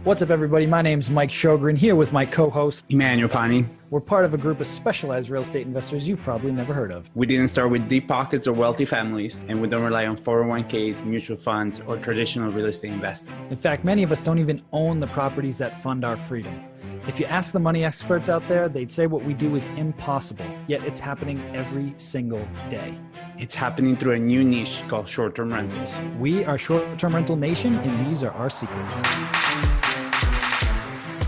What's up, everybody? My name's Mike Sjogren, here with my co-host, Emmanuel Pani. We're part of a group of specialized real estate investors you've probably never heard of. We didn't start with deep pockets or wealthy families, and we don't rely on 401ks, mutual funds, or traditional real estate investing. In fact, many of us don't even own the properties that fund our freedom. If you ask the money experts out there, they'd say what we do is impossible, yet it's happening every single day. It's happening through a new niche called short-term rentals. We are Short-Term Rental Nation, and these are our secrets.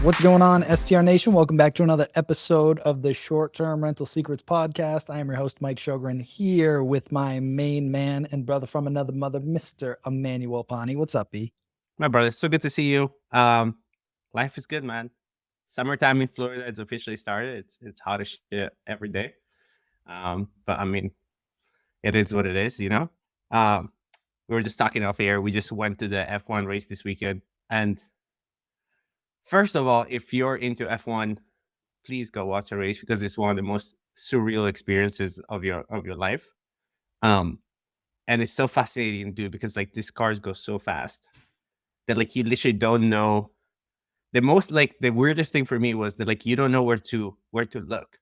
What's going on, STR Nation? Welcome back to another episode of the Short-Term Rental Secrets podcast. I am your host, Mike Sjogren, here with my main man and brother from another mother, Mr. Emmanuel Pani. What's up, B? My brother, so good to see you. Life is good, man. Summertime in Florida, it's officially started. It's hot as shit every day. But I mean, it is what it is, you know? We were just talking off air. We just went to the F1 race this weekend. And first of all, if you're into F1, please go watch a race because it's one of the most surreal experiences of your life. And it's so fascinating, dude, because like these cars go so fast that like you literally don't know. The weirdest thing for me was that like you don't know where to look.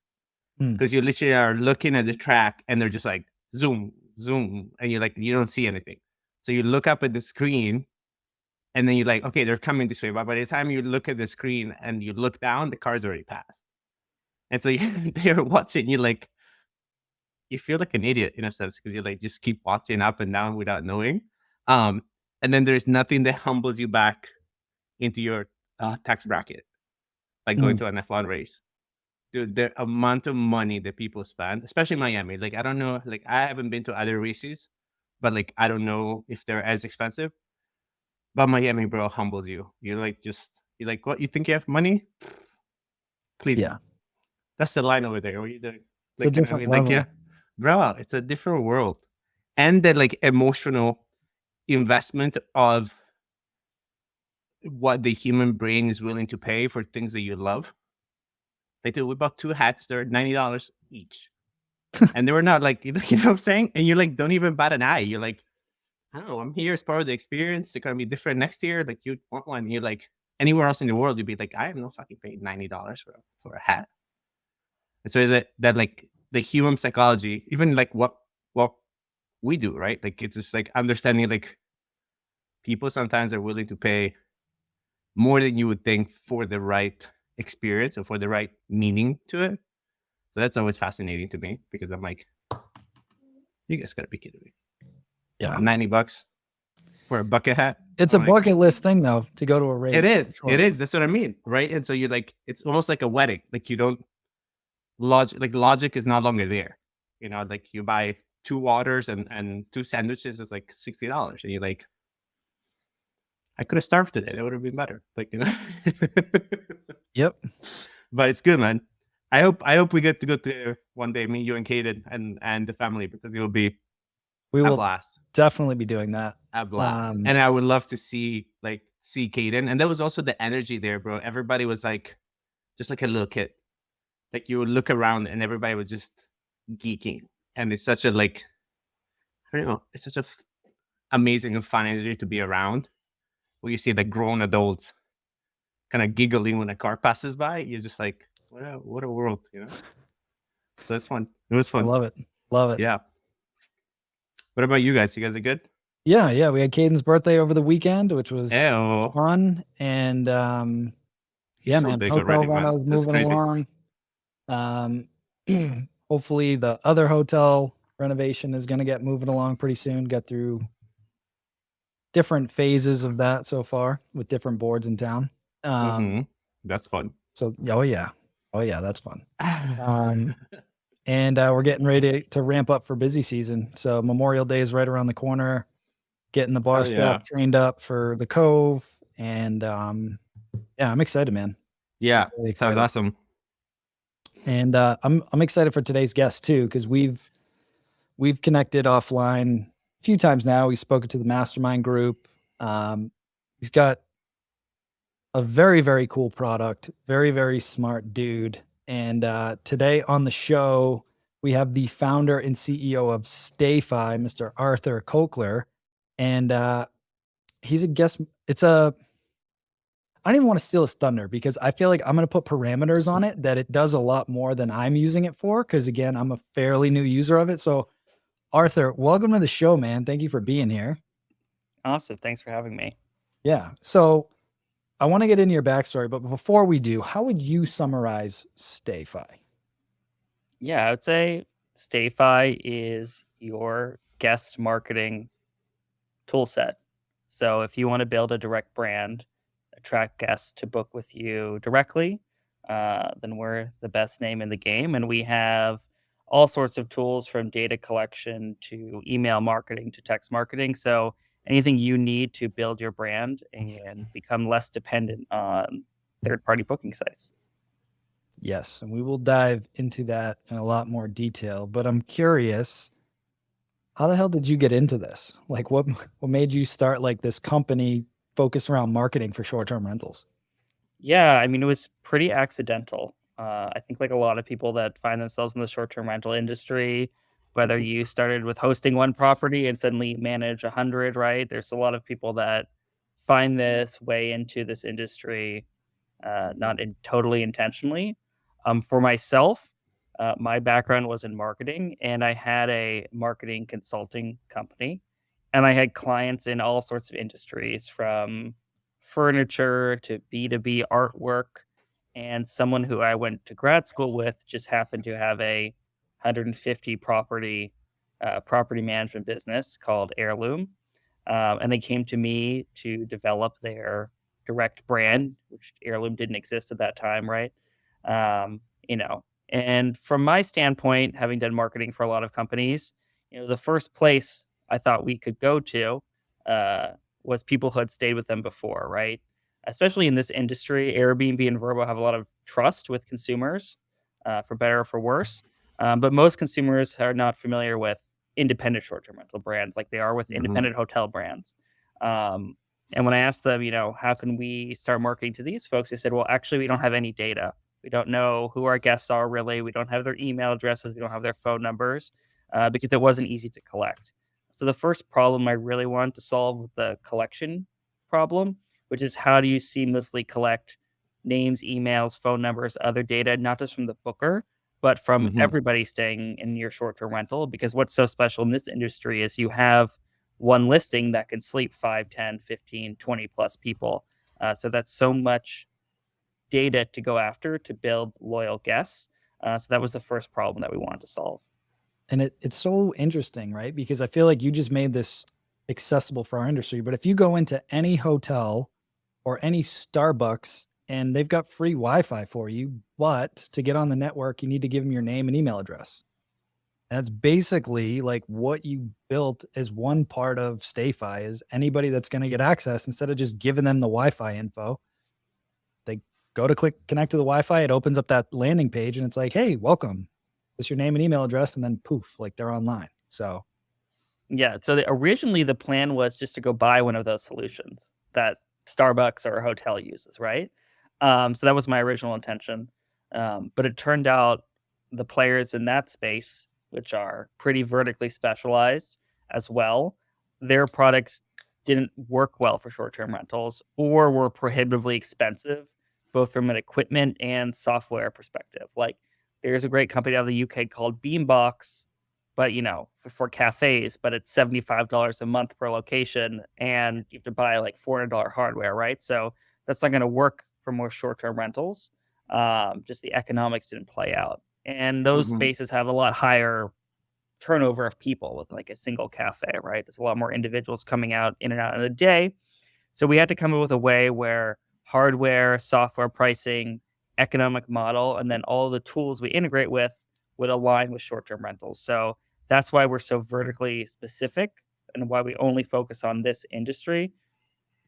Because you literally are looking at the track and they're just like zoom, zoom, and you're like, you don't see anything. So you look up at the screen and then you're like, okay, they're coming this way. But by the time you look at the screen and you look down, the car's already passed. And so you're watching, you feel like an idiot in a sense because you like just keep watching up and down without knowing. And then there's nothing that humbles you back into your tax bracket, like going to an F1 race. Dude, the amount of money that people spend, especially Miami. Like, I don't know, like I haven't been to other races, but like I don't know if they're as expensive. But Miami, bro, humbles you. You're like, what? You think you have money? Please. Yeah. That's the line over there. What are you doing? It's a different level. Like, yeah, bro, it's a different world. And the like emotional investment of what the human brain is willing to pay for things that you love. Like, dude, we bought 2 hats. They're $90 each. And they were not like, you know what I'm saying? And you're like, don't even bat an eye. You're like, I don't know, I'm here as part of the experience. They're going to be different next year. Like, you'd want one. You're like, anywhere else in the world, you'd be like, I have no fucking paying $90 for a hat. And so is it that like the human psychology, even like what we do, right? Like, it's just like understanding like people sometimes are willing to pay more than you would think for the right experience or for the right meaning to it. So that's always fascinating to me because I'm like, you guys gotta be kidding me. Yeah. $90 for a bucket hat. It's a bucket list thing, though, to go to a race. It is. Sure. It is. That's what I mean. Right. And so you're like, it's almost like a wedding. Like you don't logic is no longer there. You know, like you buy 2 waters and 2 sandwiches is like $60. And you're like, I could have starved today. That would have been better. Like, you know. Yep. But it's good, man. I hope we get to go there one day, me, you, and Kaden and the family, because it will be we will blast. Definitely be doing that. A blast. And I would love to see Kaden. And there was also the energy there, bro. Everybody was like, just like a little kid. Like you would look around and everybody was just geeking. And it's such a like, I don't know, it's such a amazing and fun energy to be around. Where you see the grown adults kind of giggling when a car passes by, you're just like, what a world, you know? So that's fun. It was fun. I love it. Yeah. What about you guys? You guys are good? Yeah. We had Caden's birthday over the weekend, which was fun. And yeah, man, hotel was moving along. Hopefully the other hotel renovation is going to get moving along pretty soon. Got through different phases of that so far with different boards in town. That's fun. So, oh yeah, that's fun. And we're getting ready to ramp up for busy season. So Memorial Day is right around the corner. Getting the bar staff trained up for the Cove, and yeah, I'm excited, man. Yeah, really excited. Sounds awesome. And I'm excited for today's guest too, because we've connected offline a few times now. We've spoken to the mastermind group. He's got a very, very cool product, very, very smart dude. And today on the show, we have the founder and CEO of StayFi, Mr. Arthur Colker. And he's a guest. I I don't even want to steal his thunder because I feel like I'm going to put parameters on it that it does a lot more than I'm using it for. Cause again, I'm a fairly new user of it. So Arthur, welcome to the show, man. Thank you for being here. Awesome. Thanks for having me. Yeah. So I want to get into your backstory, but before we do, how would you summarize StayFi? Yeah, I would say StayFi is your guest marketing tool set. So if you want to build a direct brand, attract guests to book with you directly, then we're the best name in the game. And we have all sorts of tools from data collection to email marketing to text marketing. So anything you need to build your brand and become less dependent on third-party booking sites. Yes, and we will dive into that in a lot more detail, but I'm curious, how the hell did you get into this? Like what made you start like this company focused around marketing for short-term rentals? Yeah, I mean, it was pretty accidental. I think like a lot of people that find themselves in the short-term rental industry, whether you started with hosting one property and suddenly manage 100, right? There's a lot of people that find this way into this industry, not totally intentionally. For myself, my background was in marketing, and I had a marketing consulting company, and I had clients in all sorts of industries, from furniture to B2B artwork. And someone who I went to grad school with just happened to have a 150 property management business called Heirloom. And they came to me to develop their direct brand, which Heirloom didn't exist at that time, right? Um, you know, and from my standpoint, having done marketing for a lot of companies, the first place I thought we could go to was people who had stayed with them before, right? Especially in this industry, Airbnb and Vrbo have a lot of trust with consumers, for better or for worse. But most consumers are not familiar with independent short-term rental brands like they are with independent hotel brands. And when I asked them, how can we start marketing to these folks? They said, well, actually, we don't have any data. We don't know who our guests are really. We don't have their email addresses. We don't have their phone numbers, because it wasn't easy to collect. So the first problem I really wanted to solve was the collection problem, which is how do you seamlessly collect names, emails, phone numbers, other data, not just from the booker, but from everybody staying in your short-term rental. Because what's so special in this industry is you have one listing that can sleep 5, 10, 15, 20 plus people. So that's so much data to go after to build loyal guests. So that was the first problem that we wanted to solve. And it's so interesting, right? Because I feel like you just made this accessible for our industry. But if you go into any hotel or any Starbucks and they've got free Wi-Fi for you, but to get on the network, you need to give them your name and email address. That's basically like what you built as one part of StayFi is anybody that's going to get access, instead of just giving them the Wi-Fi info, they go to click connect to the Wi-Fi. It opens up that landing page and it's like, hey, welcome. It's your name and email address. And then poof, like they're online. So yeah. So originally the plan was just to go buy one of those solutions that Starbucks or a hotel uses, right? So that was my original intention. But it turned out the players in that space, which are pretty vertically specialized as well, their products didn't work well for short-term rentals or were prohibitively expensive, both from an equipment and software perspective. Like there's a great company out of the UK called Beambox, but for cafes, but it's $75 a month per location, and you have to buy like $400 hardware, right? So that's not going to work for more short-term rentals. Just the economics didn't play out. And those spaces have a lot higher turnover of people with like a single cafe, right? There's a lot more individuals coming out in and out in a day. So we had to come up with a way where hardware, software pricing, economic model, and then all the tools we integrate with would align with short-term rentals. So that's why we're so vertically specific and why we only focus on this industry,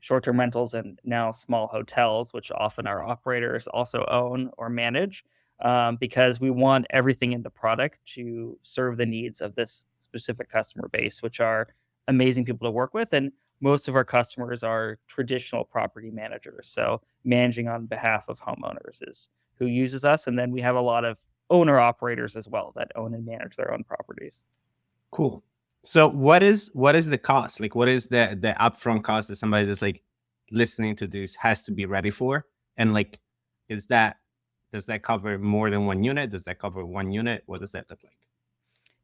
short-term rentals, and now small hotels, which often our operators also own or manage, because we want everything in the product to serve the needs of this specific customer base, which are amazing people to work with. And most of our customers are traditional property managers. So managing on behalf of homeowners is who uses us. And then we have a lot of owner operators as well that own and manage their own properties. Cool. So what is the cost? Like, what is the upfront cost that somebody that's like, listening to this has to be ready for? And like, does that cover more than one unit? Does that cover one unit? What does that look like?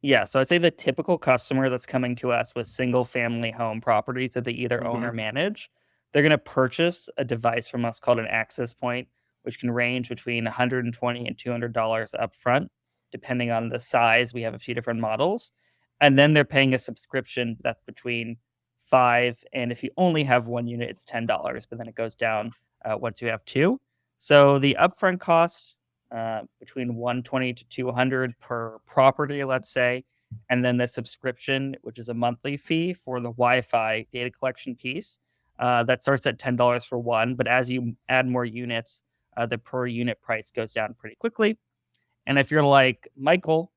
Yeah, so I'd say the typical customer that's coming to us with single family home properties that they either own or manage, they're going to purchase a device from us called an access point, which can range between $120 and $200 upfront, depending on the size. We have a few different models. And then they're paying a subscription that's between five, and if you only have one unit, it's $10, but then it goes down once you have two. So the upfront cost between 120 to 200 per property, let's say, and then the subscription, which is a monthly fee for the Wi-Fi data collection piece, that starts at $10 for one. But as you add more units, the per unit price goes down pretty quickly. And if you're like Michael,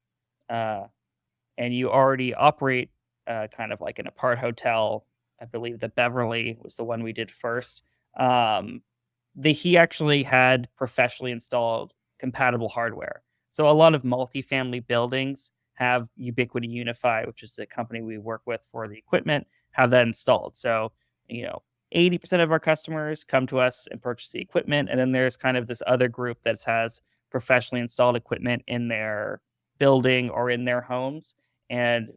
and you already operate kind of like an apart hotel, I believe the Beverly was the one we did first. He actually had professionally installed compatible hardware. So a lot of multifamily buildings have Ubiquity Unify, which is the company we work with for the equipment, have that installed. So, 80% of our customers come to us and purchase the equipment. And then there's kind of this other group that has professionally installed equipment in their building or in their homes. And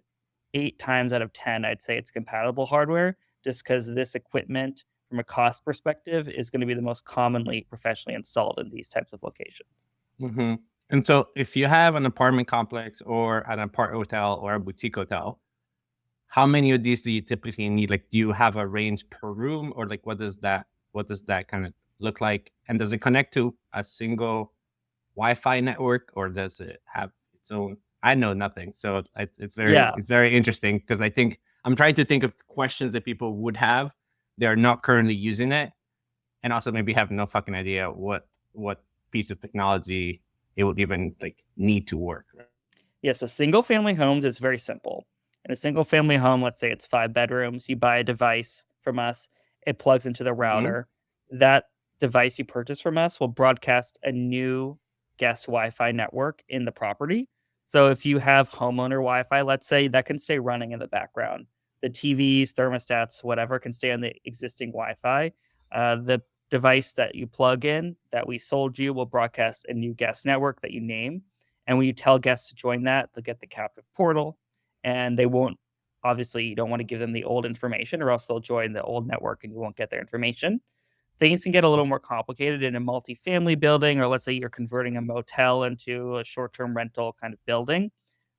8 times out of 10, I'd say it's compatible hardware, just because this equipment from a cost perspective is going to be the most commonly professionally installed in these types of locations. Mm-hmm. And so if you have an apartment complex or an apart hotel or a boutique hotel, how many of these do you typically need? Like, do you have a range per room, or like what does that kind of look like? And does it connect to a single Wi-Fi network, or does it have its own? I know nothing. So it's very interesting, because I think I'm trying to think of questions that people would have. They're not currently using it, and also maybe have no fucking idea what piece of technology it would even like need to work. Yeah, so single family homes is very simple. In a single family home, let's say it's 5 bedrooms, you buy a device from us, it plugs into the router. That device you purchase from us will broadcast a new guest Wi-Fi network in the property. So if you have homeowner Wi-Fi, let's say, that can stay running in the background. The TVs, thermostats, whatever can stay on the existing Wi-Fi. The device that you plug in that we sold you will broadcast a new guest network that you name. And when you tell guests to join that, they'll get the captive portal, and they won't, obviously, you don't want to give them the old information, or else they'll join the old network and you won't get their information. Things can get a little more complicated in a multifamily building, or let's say you're converting a motel into a short-term rental kind of building.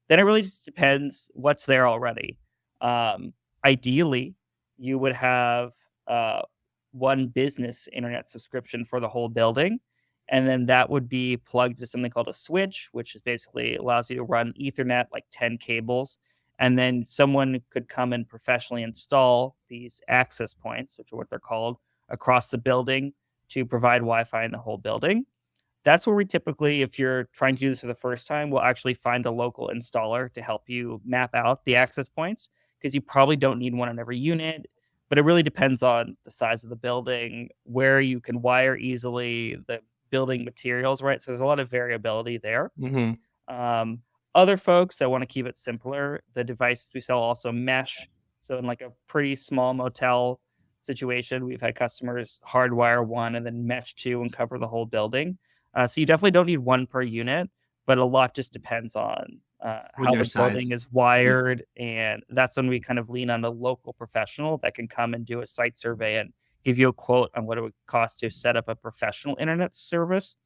Then it really just depends what's there already. Ideally, you would have one business internet subscription for the whole building, and then that would be plugged to something called a switch, which is basically allows you to run Ethernet, like 10 cables. And then someone could come and professionally install these access points, which are what they're called, across the building to provide Wi-Fi in the whole building. That's where we typically, if you're trying to do this for the first time, we'll actually find a local installer to help you map out the access points, because you probably don't need one on every unit. But it really depends on the size of the building, where you can wire easily, the building materials, right? So there's a lot of variability there. Other folks that want to keep it simpler, the devices we sell also mesh. So in like a pretty small motel situation, we've had customers hardwire one and then mesh 2 and cover the whole building. So you definitely don't need one per unit, but a lot just depends on how the building is wired. And that's when we kind of lean on a local professional that can come and do a site survey and give you a quote on what it would cost to set up a professional internet service.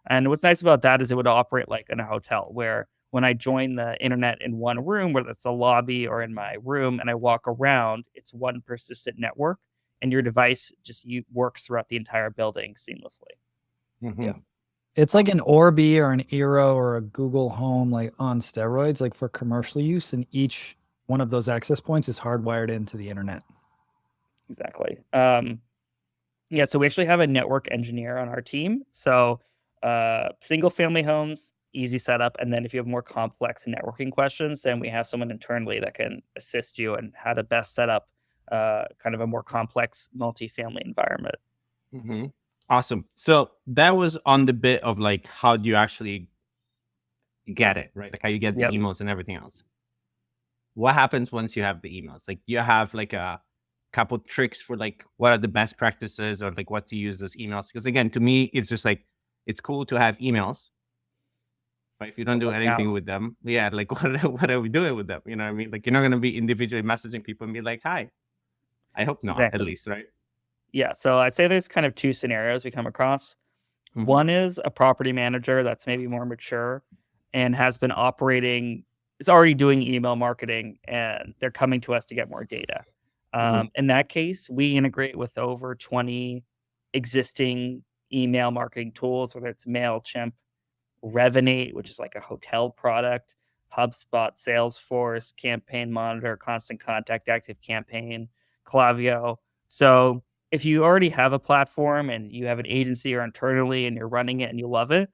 And what's nice about that is it would operate like in a hotel, where when I join the internet in one room, whether it's the lobby or in my room, and I walk around, it's one persistent network, and your device just works throughout the entire building seamlessly. Yeah. It's like an Orbi or an Eero or a Google Home, like on steroids, like for commercial use, and each one of those access points is hardwired into the internet. Exactly. Yeah, so we actually have a network engineer on our team. So single family homes, easy setup. And then if you have more complex networking questions, then we have someone internally that can assist you in how to best set up kind of a more complex multifamily environment. Awesome. So that was on the bit of like, how do you actually get it, right? Like how you get the emails and everything else. What happens once you have the emails? Like you have like a couple tricks for like what are the best practices or like what to use those emails. Because again, to me, it's just like it's cool to have emails, but if you don't do anything with them, like what are we doing with them? You know what I mean? Like you're not gonna be individually messaging people and be like, "Hi." I hope not, Exactly. at least, right? Yeah, so I'd say there's kind of two scenarios we come across. Mhm. One is a property manager that's maybe more mature and has been operating, is already doing email marketing, and they're coming to us to get more data. In that case, we integrate with over 20 existing email marketing tools, whether it's MailChimp, Revenate, which is like a hotel product, HubSpot, Salesforce, Campaign Monitor, Constant Contact, Active Campaign, Klaviyo. So if you already have a platform and you have an agency or internally and you're running it and you love it,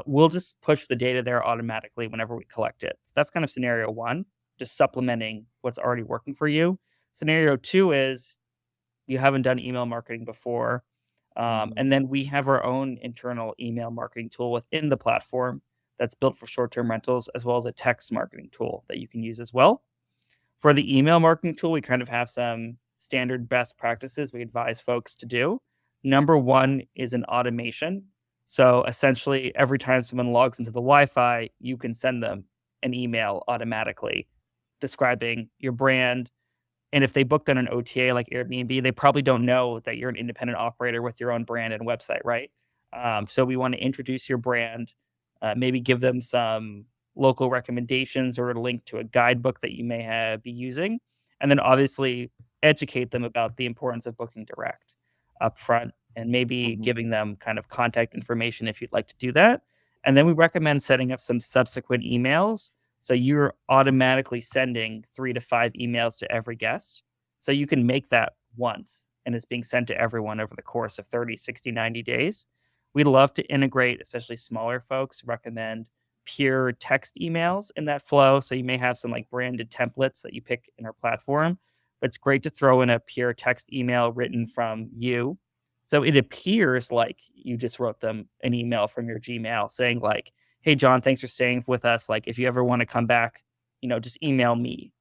we'll just push the data there automatically whenever we collect it. So that's kind of scenario one, just supplementing what's already working for you. Scenario two is you haven't done email marketing before. And then we have our own internal email marketing tool within the platform that's built for short-term rentals, as well as a text marketing tool that you can use as well. For the email marketing tool, we kind of have some standard best practices we advise folks to do. Number one is an automation. So essentially, every time someone logs into the Wi-Fi, you can send them an email automatically describing your brand. And if they booked on an OTA like Airbnb, they probably don't know that you're an independent operator with your own brand and website, right? So we want to introduce your brand, maybe give them some local recommendations or a link to a guidebook that you may be using. And then obviously educate them about the importance of booking direct upfront and maybe giving them kind of contact information if you'd like to do that. And then we recommend setting up some subsequent emails. So you're automatically sending 3 to 5 emails to every guest. So you can make that once and it's being sent to everyone over the course of 30, 60, 90 days. We'd love to integrate, especially smaller folks, recommend pure text emails in that flow. So you may have some like branded templates that you pick in our platform, but it's great to throw in a pure text email written from you. So it appears like you just wrote them an email from your Gmail saying like, "Hey, John, thanks for staying with us. Like, if you ever want to come back, just email me."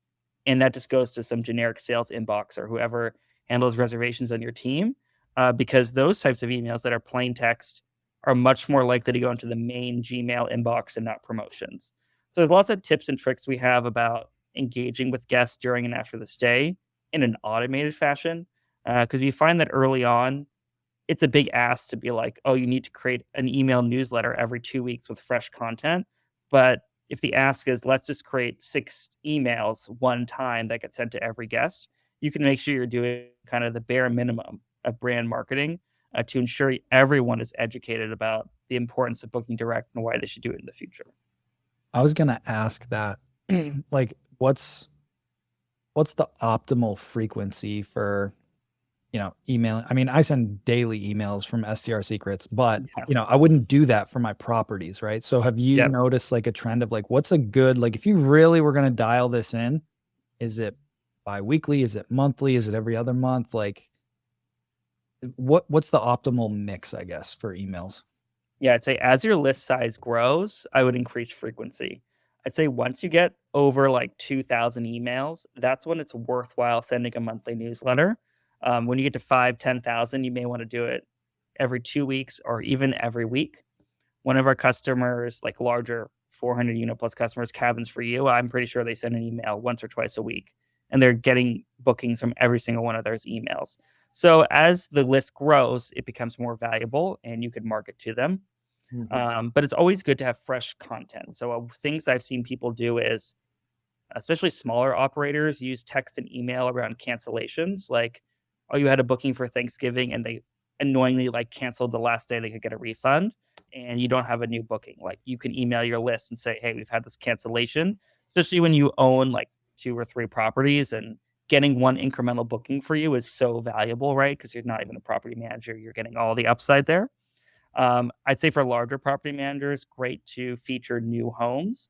And that just goes to some generic sales inbox or whoever handles reservations on your team, because those types of emails that are plain text are much more likely to go into the main Gmail inbox and not promotions. So there's lots of tips and tricks we have about engaging with guests during and after the stay in an automated fashion, because we find that early on, it's a big ask to be like, oh, you need to create an email newsletter every 2 weeks with fresh content. But if the ask is, let's just create 6 emails one time that get sent to every guest, you can make sure you're doing kind of the bare minimum of brand marketing to ensure everyone is educated about the importance of booking direct and why they should do it in the future. I was going to ask that, like, what's the optimal frequency for, email? I mean, I send daily emails from STR Secrets, but I wouldn't do that for my properties, right? So have you noticed like a trend of like, what's a good, like, if you really were going to dial this in, is it bi-weekly? Is it monthly? Is it every other month? Like what's the optimal mix, I guess, for emails? Yeah, I'd say as your list size grows, I would increase frequency. I'd say once you get over like 2,000 emails, that's when it's worthwhile sending a monthly newsletter. When you get to 5, 10,000, you may want to do it every 2 weeks or even every week. One of our customers, like larger 400 unit plus customers, Cabins for You, I'm pretty sure they send an email once or twice a week, and they're getting bookings from every single one of those emails. So as the list grows, it becomes more valuable and you could market to them. But it's always good to have fresh content. So things I've seen people do is, especially smaller operators, use text and email around cancellations. Like, oh, you had a booking for Thanksgiving and they annoyingly like canceled the last day they could get a refund and you don't have a new booking. Like you can email your list and say, hey, we've had this cancellation, especially when you own like 2 or 3 properties, and getting one incremental booking for you is so valuable, right? Because you're not even a property manager. You're getting all the upside there. I'd say for larger property managers, great to feature new homes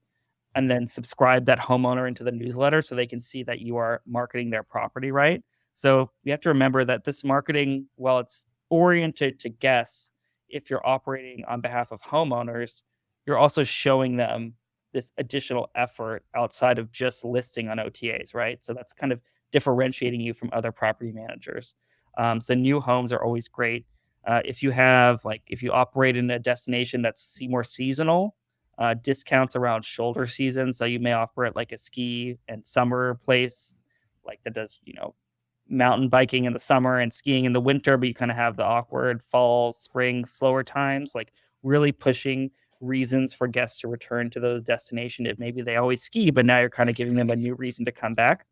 and then subscribe that homeowner into the newsletter so they can see that you are marketing their property, right? So you have to remember that this marketing, while it's oriented to guests, if you're operating on behalf of homeowners, you're also showing them this additional effort outside of just listing on OTAs, right? So that's kind of differentiating you from other property managers. So new homes are always great. If you operate in a destination that's more seasonal, discounts around shoulder season. So you may operate like a ski and summer place, like that does, mountain biking in the summer and skiing in the winter, but you kind of have the awkward fall, spring, slower times, like really pushing reasons for guests to return to those destinations. If maybe they always ski, but now you're kind of giving them a new reason to come back.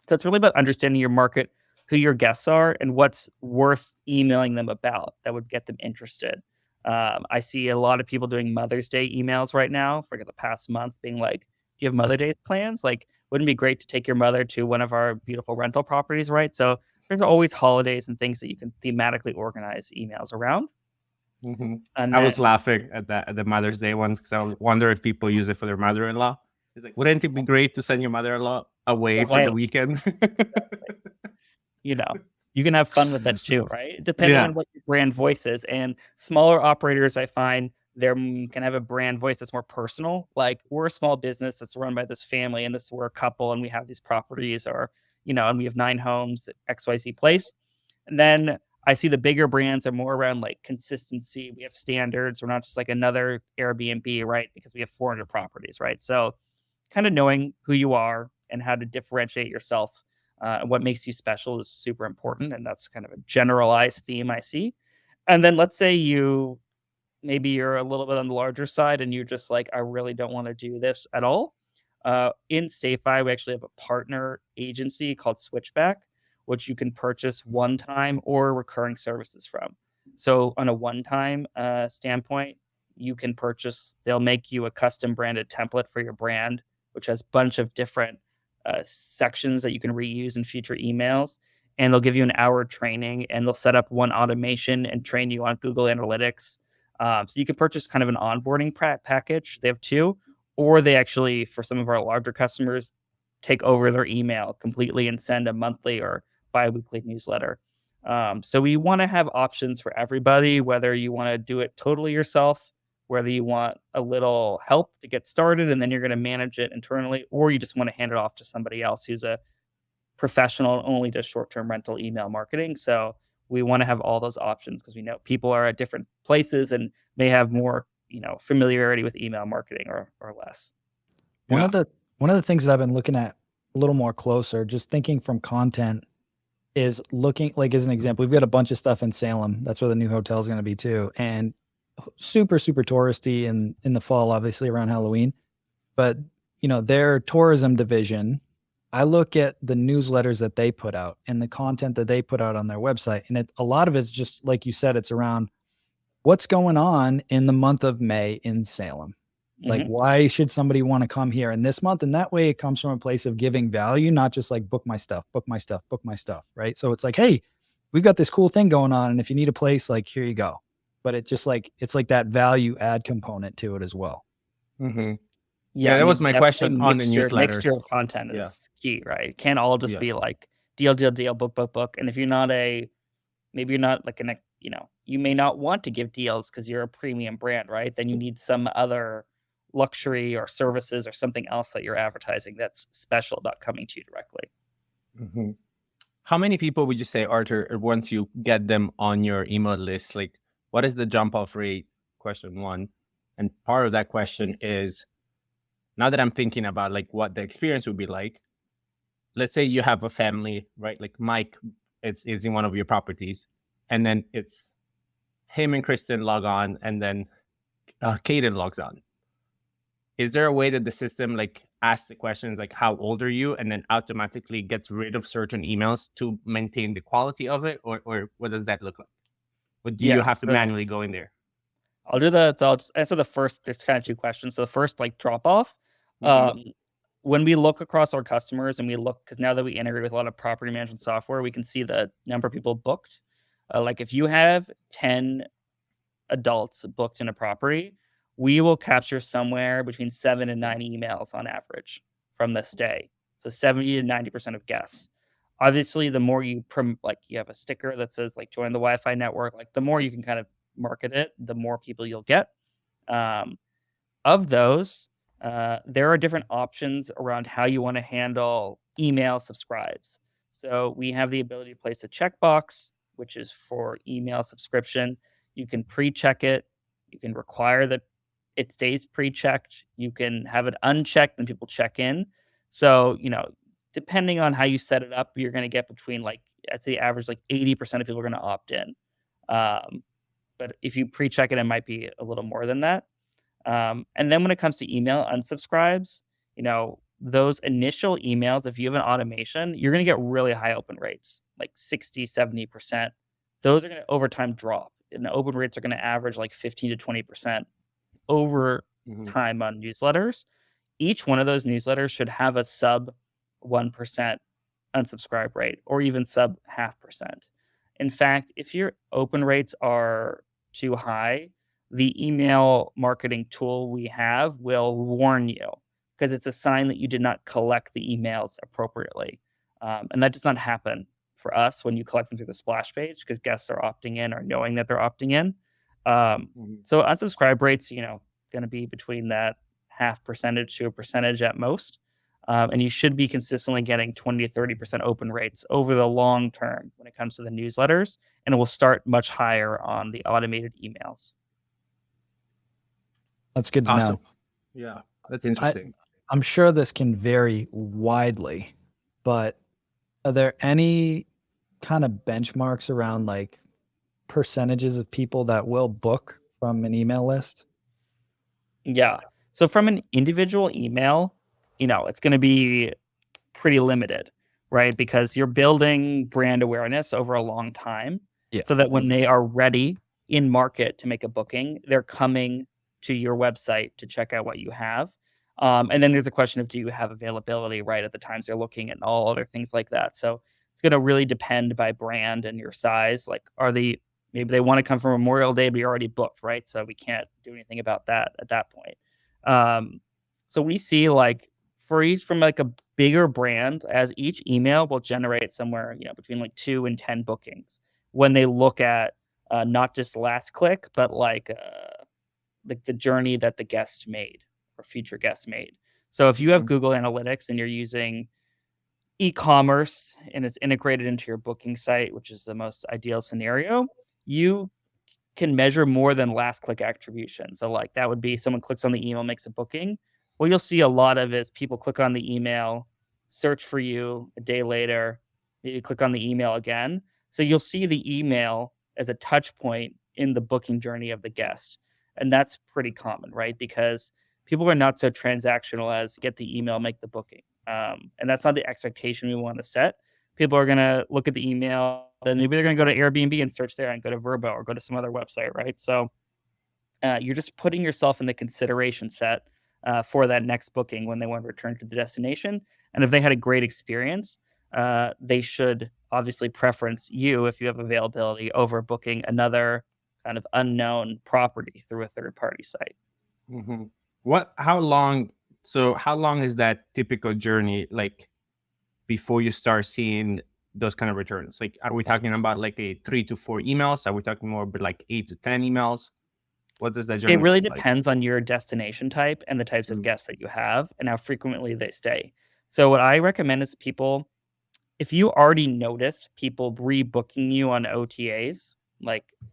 So it's really about understanding your market, who your guests are, and what's worth emailing them about that would get them interested. I see a lot of people doing Mother's Day emails right now for the past month, being like, "Do you have Mother's Day plans? Like, wouldn't it be great to take your mother to one of our beautiful rental properties?" Right. So there's always holidays and things that you can thematically organize emails around. Mm-hmm. And I was laughing at the Mother's Day one because I wonder if people use it for their mother-in-law. It's like, wouldn't it be great to send your mother-in-law away for the weekend? You can have fun with that too, right? Depending on what your brand voice is. And smaller operators, I find, can have a brand voice that's more personal. Like, we're a small business that's run by this family, and we're a couple, and we have these properties, or and we have 9 homes at XYZ place. And then I see the bigger brands are more around like consistency. We have standards. We're not just like another Airbnb, right? Because we have 400 properties, right? So kind of knowing who you are and how to differentiate yourself, what makes you special, is super important. And that's kind of a generalized theme I see. And then let's say maybe you're a little bit on the larger side and you're just like, I really don't want to do this at all. In StayFi, we actually have a partner agency called Switchback, which you can purchase one-time or recurring services from. So on a one-time standpoint, you can purchase, they'll make you a custom branded template for your brand, which has a bunch of different sections that you can reuse in future emails. And they'll give you an hour training, and they'll set up one automation and train you on Google Analytics. So you can purchase kind of an onboarding package. They have 2, or they actually, for some of our larger customers, take over their email completely and send a monthly or bi-weekly newsletter. So we want to have options for everybody, whether you want to do it totally yourself, whether you want a little help to get started and then you're going to manage it internally, or you just want to hand it off to somebody else who's a professional and only does short-term rental email marketing. So we want to have all those options because we know people are at different places and may have more, familiarity with email marketing or less. One of the things that I've been looking at a little more closer, just thinking from content, is looking, like, as an example, we've got a bunch of stuff in Salem. That's where the new hotel is going to be too. And super, super touristy in the fall, obviously around Halloween. But, their tourism division, I look at the newsletters that they put out and the content that they put out on their website. And a lot of it's just, like you said, it's around what's going on in the month of May in Salem. Like, why should somebody want to come here in this month? And that way it comes from a place of giving value, not just like book my stuff, right? So it's like, hey, we've got this cool thing going on, and if you need a place, like, here you go. But it's just like, it's like that value add component to it as well. Mm-hmm. Yeah, that was my question on the newsletters. Mixture of content is key, right? It can't all just be like deal, book. And if you're not maybe you're not like you may not want to give deals because you're a premium brand, right? Then you need some other luxury or services or something else that you're advertising that's special about coming to you directly. Mm-hmm. How many people would you say, Arthur, once you get them on your email list, like, what is the jump off rate? Question 1. And part of that question is, now that I'm thinking about like what the experience would be like, let's say you have a family, right? Like Mike is in one of your properties, and then it's him and Kristen log on, and then Kaden logs on. Is there a way that the system like asks the questions like, how old are you? And then automatically gets rid of certain emails to maintain the quality of it? Or what does that look like? Or do you have to manually go in there? I'll do that. So I'll just answer the first, there's kind of 2 questions. So the first, like, drop off. When we look across our customers and we look, because now that we integrate with a lot of property management software, we can see the number of people booked. Like, if you have 10 adults booked in a property, we will capture somewhere between 7 and 9 emails on average from the stay. So 70 to 90% of guests. Obviously, the more you you have a sticker that says like join the Wi-Fi network, like the more you can kind of market it, the more people you'll get. Of those, there are different options around how you want to handle email subscribes. So we have the ability to place a checkbox, which is for email subscription. You can pre-check it. You can require that it stays pre-checked. You can have it unchecked and people check in. So, depending on how you set it up, you're going to get between I'd say average 80% of people are going to opt in. But if you pre-check it, it might be a little more than that. And then when it comes to email unsubscribes, those initial emails, if you have an automation, you're going to get really high open rates, like 60, 70%. Those are going to over time drop. And the open rates are going to average 15 to 20% over time on newsletters. Each one of those newsletters should have a sub 1% unsubscribe rate, or even sub 0.5%. In fact, if your open rates are too high, the email marketing tool we have will warn you, because it's a sign that you did not collect the emails appropriately. And that does not happen for us when you collect them through the splash page, because guests are opting in or knowing that they're opting in. So unsubscribe rates, going to be between that 0.5% to 1% at most. And you should be consistently getting 20 to 30% open rates over the long term when it comes to the newsletters. And it will start much higher on the automated emails. That's good to know. Yeah, that's interesting. I'm sure this can vary widely, but are there any kind of benchmarks around percentages of people that will book from an email list? Yeah. So from an individual email, it's going to be pretty limited, right? Because you're building brand awareness over a long time, so that when they are ready in market to make a booking, they're coming to your website to check out what you have. And then there's a question of, do you have availability right at the times they're looking, and all other things like that. So it's going to really depend by brand and your size. Maybe they want to come for Memorial Day, but you're already booked, right? So we can't do anything about that at that point. So we see from a bigger brand, as each email will generate somewhere, between 2 and 10 bookings when they look at not just last click, but the journey that the guest made or future guest made. So if you have Google Analytics and you're using e-commerce and it's integrated into your booking site, which is the most ideal scenario, you can measure more than last click attribution. So that would be someone clicks on the email, makes a booking. What you'll see a lot of is people click on the email, search for you a day later, maybe click on the email again. So you'll see the email as a touch point in the booking journey of the guest. And that's pretty common, right? Because people are not so transactional as get the email, make the booking. And that's not the expectation we want to set. People are going to look at the email, then maybe they're going to go to Airbnb and search there, and go to Vrbo or go to some other website, right? So you're just putting yourself in the consideration set for that next booking when they want to return to the destination. And if they had a great experience, they should obviously preference you, if you have availability, over booking another kind of unknown property through a third-party site. How long is that typical journey before you start seeing those kind of returns? Are we talking about a 3 to 4 emails? Are we talking more about 8 to 10 emails? What does that journey It really look like? depends on your destination type and the types of guests that you have and how frequently they stay. So what I recommend is people, if you already notice people rebooking you on OTAs,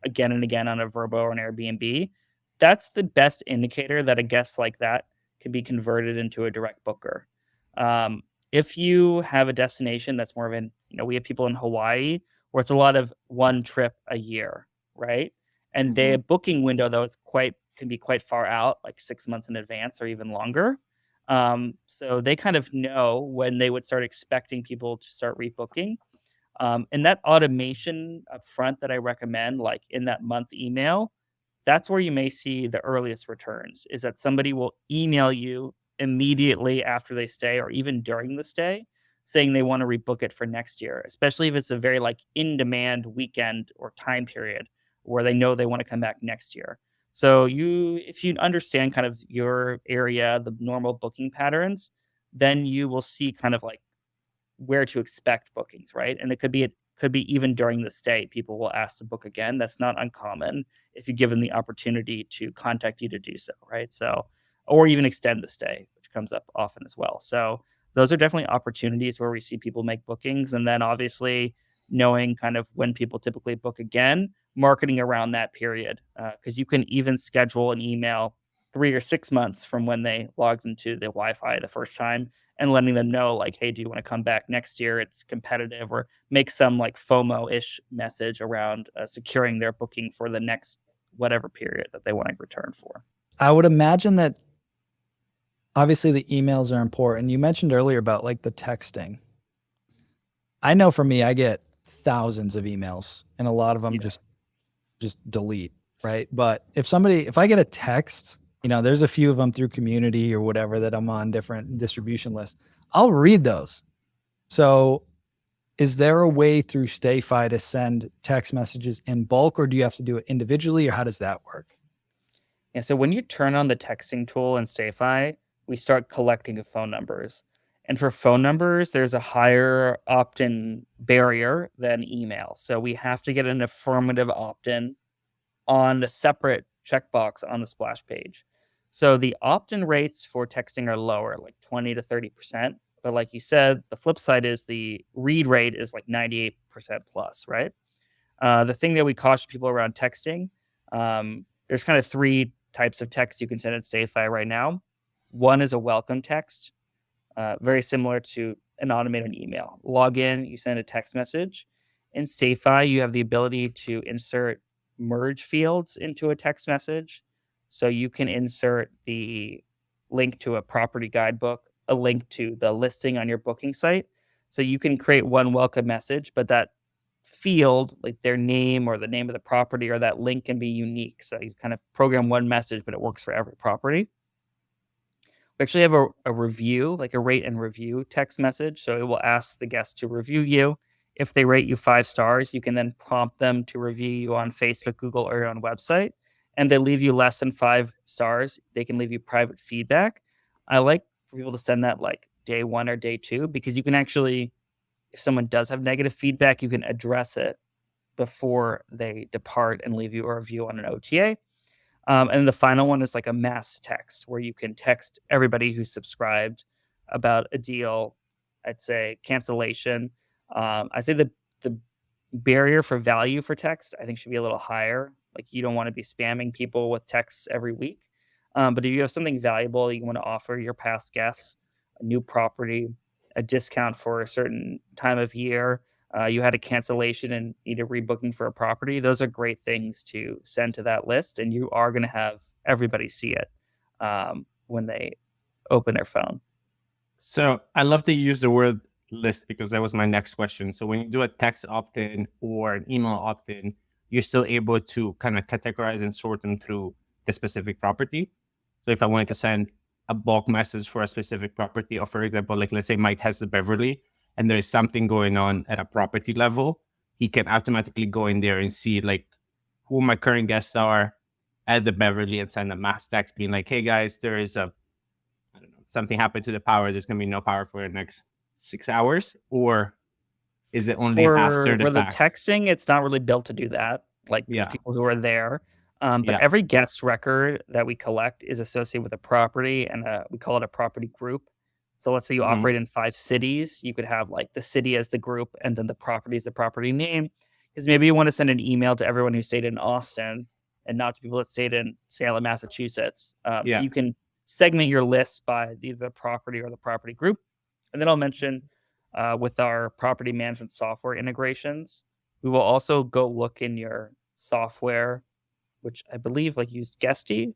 again and again on a Vrbo or an Airbnb, that's the best indicator that a guest like that can be converted into a direct booker. If you have a destination that's more of we have people in Hawaii where it's a lot of one trip a year, right? And the booking window, though, can be quite far out, 6 months in advance or even longer. So they kind of know when they would start expecting people to start rebooking. And that automation up front that I recommend, in that month email, that's where you may see the earliest returns, is that somebody will email you immediately after they stay or even during the stay saying they want to rebook it for next year, especially if it's a very in-demand weekend or time period where they know they want to come back next year. So if you understand kind of your area, the normal booking patterns, then you will see kind of where to expect bookings, right? And it could be even during the stay, people will ask to book again. That's not uncommon if you give them the opportunity to contact you to do so, right? So, or even extend the stay, which comes up often as well. So those are definitely opportunities where we see people make bookings. And then obviously knowing kind of when people typically book again, marketing around that period, because you can even schedule an email 3 or 6 months from when they logged into the Wi-Fi the first time, and letting them know like, hey, do you want to come back next year? It's competitive, or make some like FOMO-ish message around securing their booking for the next whatever period that they want to return for. I would imagine that obviously the emails are important. You mentioned earlier about like the texting. I know for me, I get thousands of emails, and a lot of them just delete, right? But if I get a text, there's a few of them through community or whatever that I'm on different distribution lists, I'll read those. So is there a way through StayFi to send text messages in bulk, or do you have to do it individually, or how does that work? Yeah, so when you turn on the texting tool in StayFi, we start collecting phone numbers. And for phone numbers, there's a higher opt-in barrier than email. So we have to get an affirmative opt-in on a separate checkbox on the splash page. So the opt-in rates for texting are lower, like 20 to 30%. But like you said, the flip side is the read rate is like 98% plus, right? The thing that we caution people around texting, there's kind of 3 types of text you can send in StayFi right now. One is a welcome text, very similar to an automated email. Log in, you send a text message. In StayFi, you have the ability to insert merge fields into a text message. So you can insert the link to a property guidebook, a link to the listing on your booking site. So you can create one welcome message, but that field, like their name or the name of the property or that link, can be unique. So you kind of program one message, but it works for every property. We actually have a review, like a rate and review text message. So it will ask the guest to review you. If they rate you 5 stars, you can then prompt them to review you on Facebook, Google, or your own website. And they leave you less than 5 stars, they can leave you private feedback. I like for people to send that like day 1 or day 2, because you can actually, if someone does have negative feedback, you can address it before they depart and leave you a review on an OTA. And the final one is like a mass text, where you can text everybody who's subscribed about a deal. I'd say cancellation. I'd say the barrier for value for text, I think, should be a little higher. Like, you don't want to be spamming people with texts every week. But if you have something valuable you want to offer your past guests, a new property, a discount for a certain time of year, you had a cancellation and need a rebooking for a property, those are great things to send to that list. And you are going to have everybody see it when they open their phone. So I love that you use the word list, because that was my next question. So when you do a text opt-in or an email opt-in, you're still able to kind of categorize and sort them through the specific property. So if I wanted to send a bulk message for a specific property, or for example, like let's say Mike has the Beverly, and there's something going on at a property level, he can automatically go in there and see like who my current guests are at the Beverly and send a mass text being like, hey guys, there is something happened to the power. There's going to be no power for the next 6 hours. Or is it only after the fact? For the texting, it's not really built to do that. Like people who are there. But every guest record that we collect is associated with a property, and we call it a property group. So let's say you operate in 5 cities, you could have like the city as the group, and then the property is the property name. Because maybe you want to send an email to everyone who stayed in Austin and not to people that stayed in Salem, Massachusetts. So you can segment your list by either the property or the property group. And then I'll mention with our property management software integrations, we will also go look in your software, which I believe like used Guesty.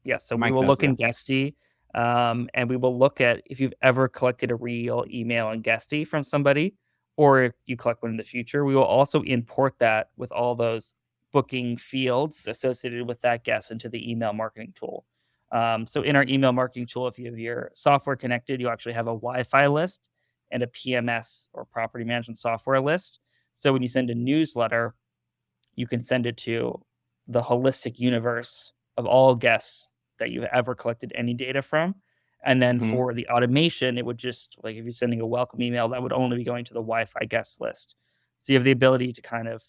Yes, so we will look in Guesty. And we will look at if you've ever collected a real email in Guesty from somebody, or if you collect one in the future. We will also import that with all those booking fields associated with that guest into the email marketing tool. So in our email marketing tool, if you have your software connected, you actually have a Wi-Fi list and a PMS or property management software list. So when you send a newsletter, you can send it to the holistic universe of all guests that you've ever collected any data from. And then for the automation, it would just, like if you're sending a welcome email, that would only be going to the Wi-Fi guest list. So you have the ability to kind of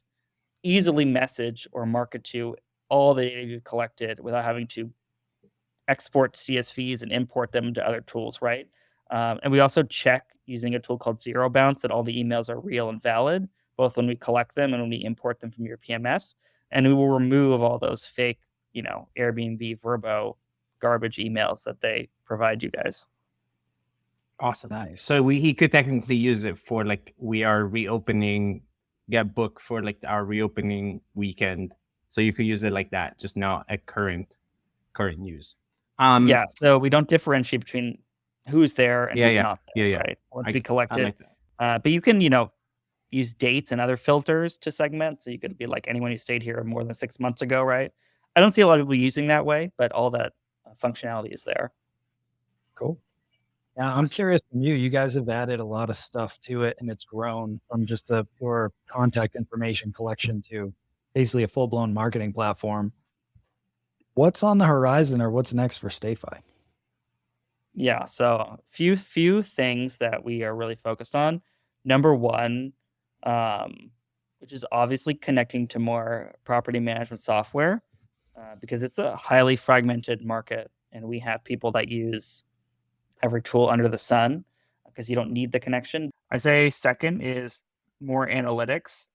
easily message or market to all the data you've collected without having to export CSVs and import them into other tools, right? And we also check using a tool called Zero Bounce that all the emails are real and valid, both when we collect them and when we import them from your PMS. And we will remove all those fake, Airbnb, Vrbo garbage emails that they provide you guys. Awesome. Nice. So he could technically use it for like we are reopening, get booked for like our reopening weekend. So you could use it like that, just not at current use. Yeah. So we don't differentiate between who's there and who's not there, right? Once we collect it. But you can, use dates and other filters to segment. So you could be like anyone who stayed here more than 6 months ago, right? I don't see a lot of people using that way, but all that functionality is there. Cool. Yeah, I'm curious from you. You guys have added a lot of stuff to it, and it's grown from just a pure contact information collection to basically a full-blown marketing platform. What's on the horizon, or what's next for StayFi? Yeah, so few things that we are really focused on. Number one, which is obviously connecting to more property management software, because it's a highly fragmented market, and we have people that use every tool under the sun because you don't need the connection. I say second is more analytics,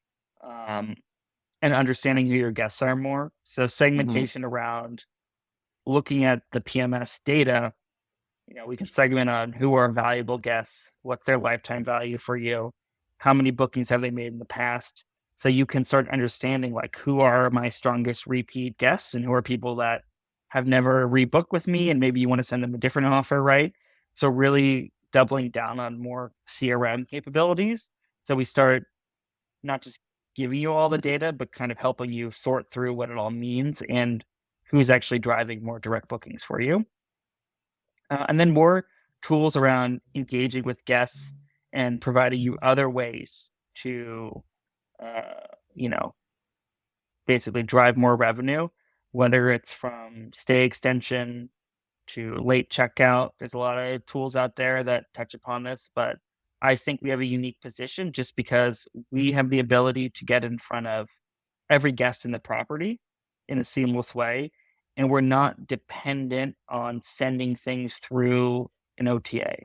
and understanding who your guests are more. So segmentation around looking at the PMS data. We can segment on who are valuable guests, what's their lifetime value for you, how many bookings have they made in the past. So you can start understanding like who are my strongest repeat guests and who are people that have never rebooked with me and maybe you want to send them a different offer, right? So really doubling down on more CRM capabilities. So we start not just giving you all the data, but kind of helping you sort through what it all means and who's actually driving more direct bookings for you. And then more tools around engaging with guests and providing you other ways to, basically drive more revenue, whether it's from stay extension to late checkout. There's a lot of tools out there that touch upon this, but I think we have a unique position just because we have the ability to get in front of every guest in the property in a seamless way. And we're not dependent on sending things through an OTA.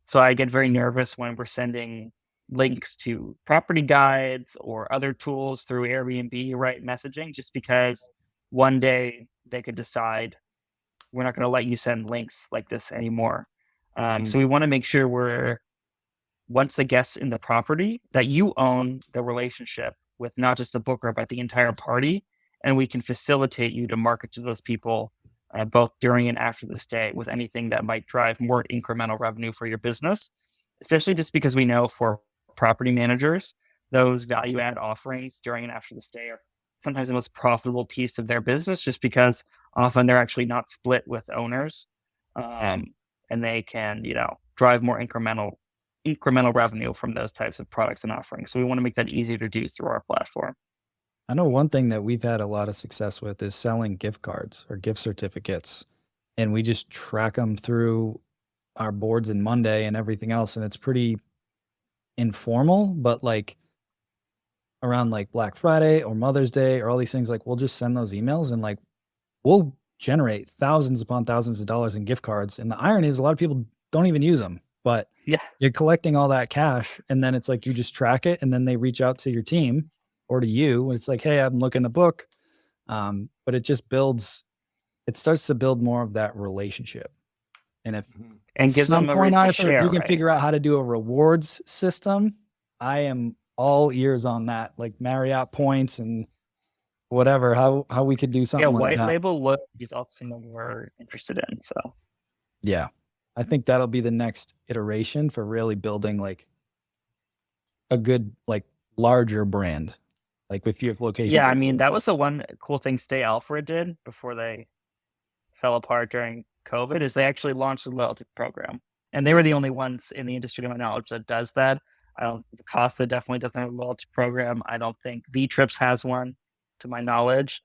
So I get very nervous when we're sending links to property guides or other tools through Airbnb, right? Messaging, just because one day they could decide we're not going to let you send links like this anymore. So we want to make sure once the guest's in the property, that you own the relationship with not just the booker, but the entire party. And we can facilitate you to market to those people both during and after the stay with anything that might drive more incremental revenue for your business, especially just because we know for property managers, those value add offerings during and after the stay are sometimes the most profitable piece of their business, just because often they're actually not split with owners, and they can, drive more incremental revenue from those types of products and offerings. So we want to make that easier to do through our platform. I know one thing that we've had a lot of success with is selling gift cards or gift certificates, and we just track them through our boards in Monday and everything else. And it's pretty informal, but like around like Black Friday or Mother's Day or all these things, like we'll just send those emails and like we'll generate thousands upon thousands of dollars in gift cards. And the irony is a lot of people don't even use them, but Yeah, you're collecting all that cash, and then it's like you just track it, and then they reach out to your team or to you. And it's like, hey, I'm looking to book. But it just starts to build more of that relationship. And if and gives them a reason to Arthur, if share, you can right? figure out how to do a rewards system, I am all ears on that, like Marriott points and whatever, how we could do something like White that. label look is also something we're interested in. So Yeah. I think that'll be the next iteration for really building like a good, like larger brand. Like if you have locations. yeah, I mean, that was the one cool thing Stay Alfred did before they fell apart during COVID, is they actually launched a loyalty program. And they were the only ones in the industry, to my knowledge, that does that. I don't think Costa definitely doesn't have a loyalty program. I don't think V-Trips has one, to my knowledge.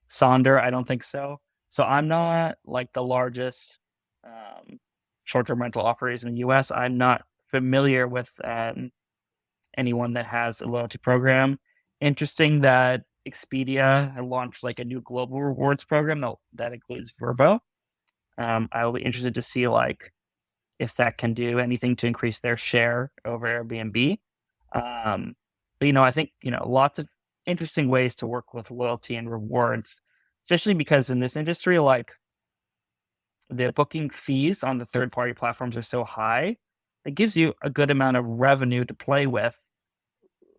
Sonder, I don't think so. So I'm not like the largest short-term rental operators in the US. I'm not familiar with anyone that has a loyalty program. Interesting that Expedia had launched like a new global rewards program that includes Vrbo. I will be interested to see like if that can do anything to increase their share over Airbnb. But I think lots of interesting ways to work with loyalty and rewards, especially because in this industry, like the booking fees on the third-party platforms are so high, it gives you a good amount of revenue to play with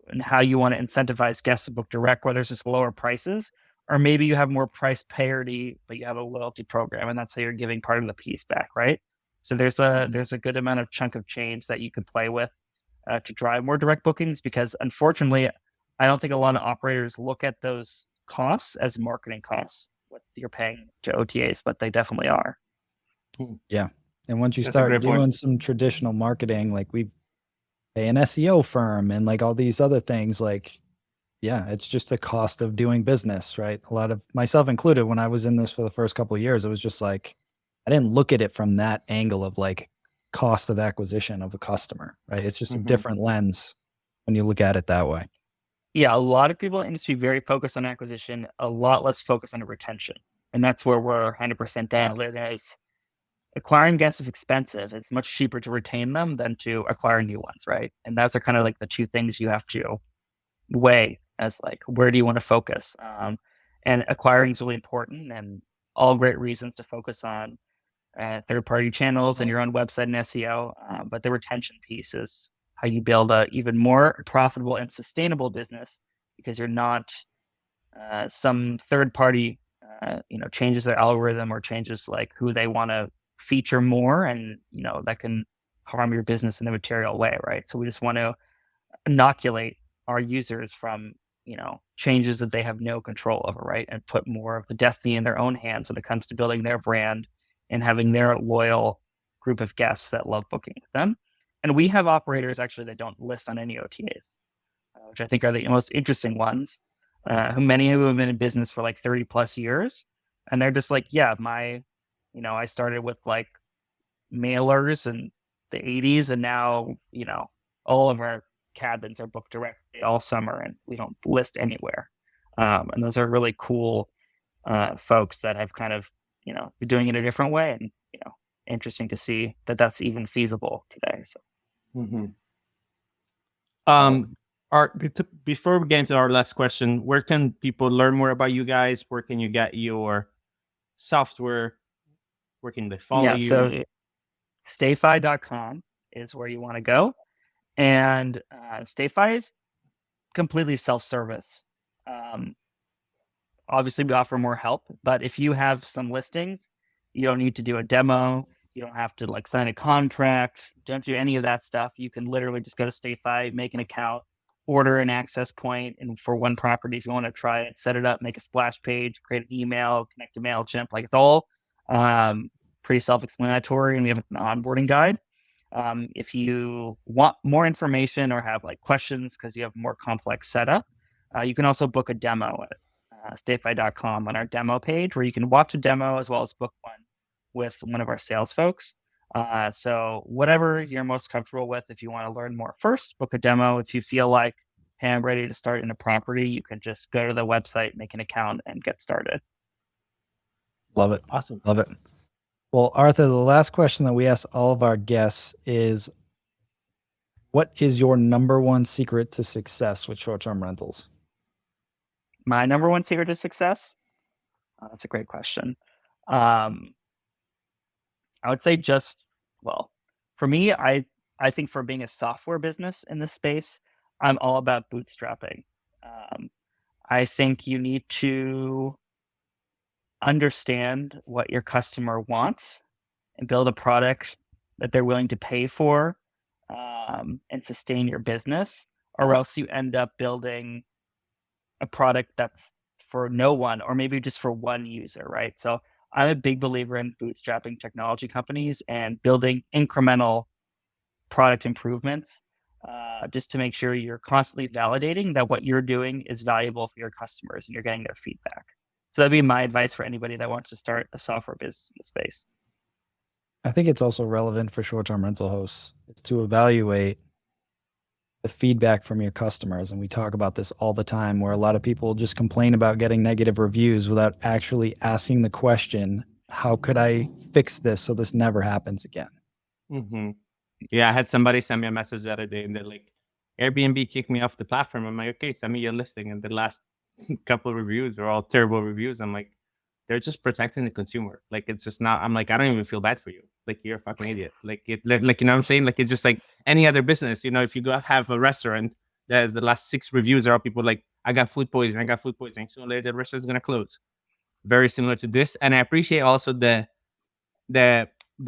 and how you want to incentivize guests to book direct, whether it's just lower prices, or maybe you have more price parity, but you have a loyalty program, and that's how you're giving part of the piece back, right? So there's a good amount of chunk of change that you can play with to drive more direct bookings, because unfortunately, I don't think a lot of operators look at those costs as marketing costs, what you're paying to OTAs, but they definitely are. Yeah. And once you That's a start great point. doing some traditional marketing, like we pay an SEO firm and like all these other things, like, yeah, it's just the cost of doing business, right? A lot of myself included, when I was in this for the first couple of years, it was just like, I didn't look at it from that angle of like cost of acquisition of a customer, right? It's just a different lens when you look at it that way. Yeah, a lot of people in the industry very focused on acquisition, a lot less focused on retention. And that's where we're 100% down. There's acquiring guests is expensive. It's much cheaper to retain them than to acquire new ones, right? And those are kind of like the two things you have to weigh as like, where do you want to focus? And acquiring is really important, and all great reasons to focus on third-party channels and your own website and SEO. But the retention piece is how you build a even more profitable and sustainable business, because you're not some third party, changes their algorithm or changes like who they want to feature more, and that can harm your business in a material way, right? So we just want to inoculate our users from changes that they have no control over, right? And put more of the destiny in their own hands when it comes to building their brand and having their loyal group of guests that love booking with them. And we have operators actually that don't list on any OTAs, which I think are the most interesting ones, many who have been in business for like 30 plus years. And they're just like, yeah, I started with like mailers in the 80s, and now, all of our cabins are booked directly all summer and we don't list anywhere. And those are really cool folks that have kind of, been doing it a different way, and, interesting to see that that's even feasible today. So. Before we get into our last question, where can people learn more about you guys? Where can you get your software? Where can they follow you? So StayFi.com is where you want to go. And StayFi is completely self-service. Obviously, we offer more help, but if you have some listings, you don't need to do a demo. You don't have to like sign a contract. Don't do any of that stuff. You can literally just go to StayFi, make an account, order an access point, and for one property, if you want to try it, set it up, make a splash page, create an email, connect to MailChimp. Like, it's all pretty self-explanatory, and we have an onboarding guide. If you want more information or have like questions because you have more complex setup, you can also book a demo at StayFi.com on our demo page, where you can watch a demo as well as book one with one of our sales folks. So whatever you're most comfortable with, if you want to learn more first, book a demo. If you feel like, hey, I'm ready to start in a property, you can just go to the website, make an account, and get started. Love it. Awesome. Love it. Well, Arthur, the last question that we ask all of our guests is, what is your number one secret to success with short-term rentals? My number one secret to success? That's a great question. I would say for me, I think for being a software business in this space, I'm all about bootstrapping. I think you need to understand what your customer wants and build a product that they're willing to pay for, and sustain your business, or else you end up building a product that's for no one, or maybe just for one user, right? So I'm a big believer in bootstrapping technology companies and building incremental product improvements, just to make sure you're constantly validating that what you're doing is valuable for your customers and you're getting their feedback. So that'd be my advice for anybody that wants to start a software business in the space. I think it's also relevant for short-term rental hosts. It's to evaluate the feedback from your customers. And we talk about this all the time, where a lot of people just complain about getting negative reviews without actually asking the question, how could I fix this so this never happens again? Mm-hmm. Yeah, I had somebody send me a message the other day, and they're like, Airbnb kicked me off the platform. I'm like, okay, send me your listing. And the last couple of reviews are all terrible reviews. I'm like, they're just protecting the consumer. Like, it's just not, I'm like, I don't even feel bad for you. Like, you're a fucking idiot. Like, like, you know what I'm saying? Like, it's just like any other business. You know, if you go have a restaurant, there's the last 6 reviews are all people like, I got food poisoning. So later the restaurant's going to close. Very similar to this. And I appreciate also the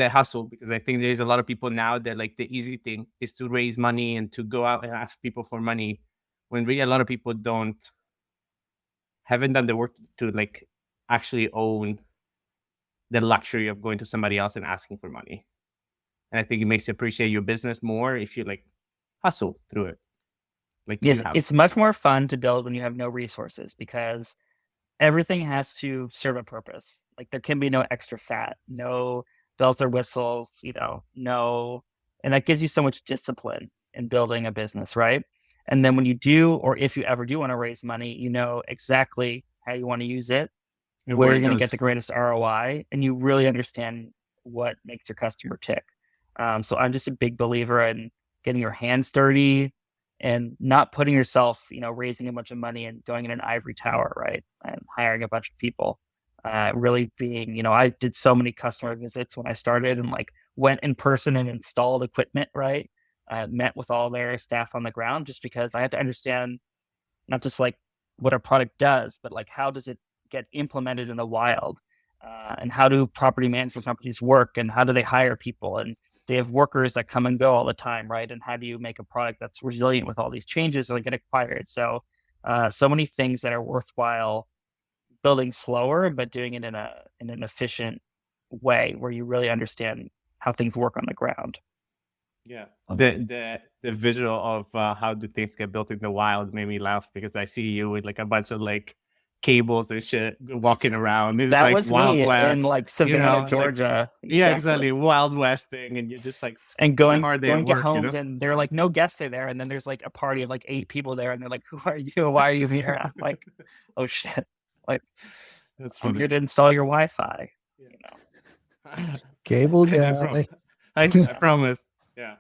hustle, because I think there's a lot of people now that like the easy thing is to raise money and to go out and ask people for money, when really a lot of people haven't done the work to like actually own the luxury of going to somebody else and asking for money. And I think it makes you appreciate your business more if you like hustle through it. Like, Yes, it's much more fun to build when you have no resources, because everything has to serve a purpose. Like, there can be no extra fat, no bells or whistles, no, and that gives you so much discipline in building a business, right? And then when you do, or if you ever do want to raise money, you know exactly how you want to use it, where you're going to get the greatest ROI, and you really understand what makes your customer tick. So I'm just a big believer in getting your hands dirty and not putting yourself, raising a bunch of money and going in an ivory tower, right? And hiring a bunch of people. Really being, I did so many customer visits when I started, and like went in person and installed equipment, right? Met with all their staff on the ground, just because I had to understand not just like what a product does, but like how does it get implemented in the wild, and how do property management companies work, and how do they hire people, and they have workers that come and go all the time, right? And how do you make a product that's resilient with all these changes and get acquired? So, so many things that are worthwhile building slower, but doing it in an efficient way where you really understand how things work on the ground. Yeah, the visual of how do things get built in the wild made me laugh, because I see you with like a bunch of like cables and shit walking around. It's that like was Wild me West, in like Savannah, Georgia. Like, yeah, exactly, Wild West thing, and you're just like, and going hard to homes, and they're like, no guests are there, and then there's like a party of like 8 people there, and they're like, who are you? Why are you here? I'm like, oh shit, like, I'm here to install your Wi-Fi. Cable guy. I promise. Yeah.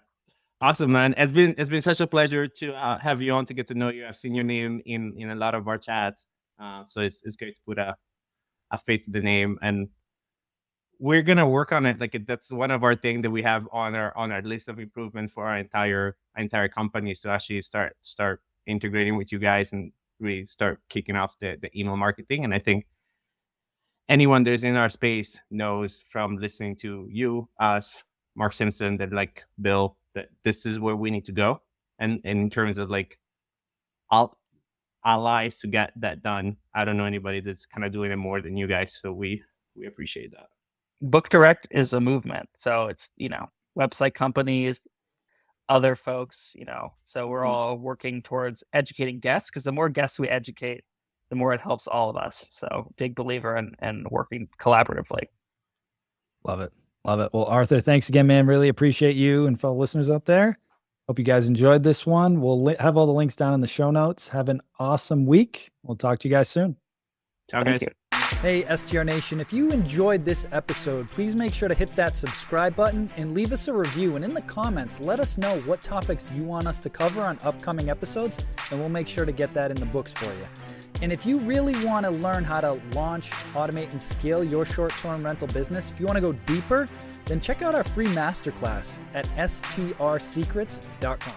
Awesome, man. It's been such a pleasure to have you on, to get to know you. I've seen your name in a lot of our chats, so it's great to put a face to the name, and we're gonna work on it. Like, that's one of our things that we have on our list of improvements for our entire company, is to actually start integrating with you guys and really start kicking off the email marketing. And I think anyone that's in our space knows from listening to you, us, Mark Simpson, that like Bill, that this is where we need to go. And in terms of like allies to get that done, I don't know anybody that's kind of doing it more than you guys. So we appreciate that. Book Direct is a movement. So it's, website companies, other folks, so we're all working towards educating guests, because the more guests we educate, the more it helps all of us. So big believer in working collaboratively. Love it. Well, Arthur, thanks again, man. Really appreciate you and fellow listeners out there. Hope you guys enjoyed this one. We'll have all the links down in the show notes. Have an awesome week. We'll talk to you guys soon. Ciao, guys. Hey, STR Nation, if you enjoyed this episode, please make sure to hit that subscribe button and leave us a review. And in the comments, let us know what topics you want us to cover on upcoming episodes, and we'll make sure to get that in the books for you. And if you really want to learn how to launch, automate, and scale your short-term rental business, if you want to go deeper, then check out our free masterclass at strsecrets.com.